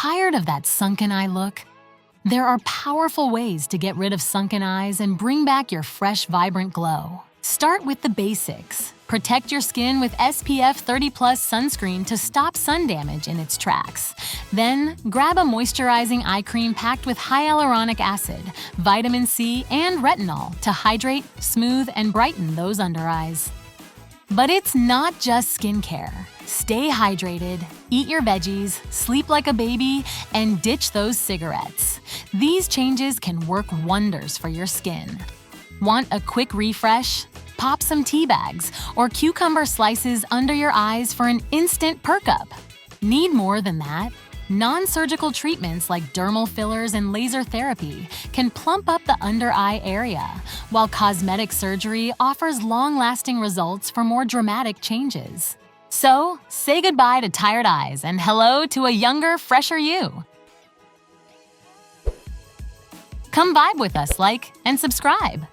Tired of that sunken eye look? There are powerful ways to get rid of sunken eyes and bring back your fresh, vibrant glow. Start with the basics. Protect your skin with SPF 30+ sunscreen to stop sun damage in its tracks. Then, grab a moisturizing eye cream packed with hyaluronic acid, vitamin C, and retinol to hydrate, smooth, and brighten those under eyes. But it's not just skincare. Stay hydrated, eat your veggies, sleep like a baby, and ditch those cigarettes. These changes can work wonders for your skin. Want a quick refresh? Pop some tea bags or cucumber slices under your eyes for an instant perk-up. Need more than that? Non-surgical treatments like dermal fillers and laser therapy can plump up the under-eye area, while cosmetic surgery offers long-lasting results for more dramatic changes. So, say goodbye to tired eyes and hello to a younger, fresher you. Come vibe with us, like and subscribe.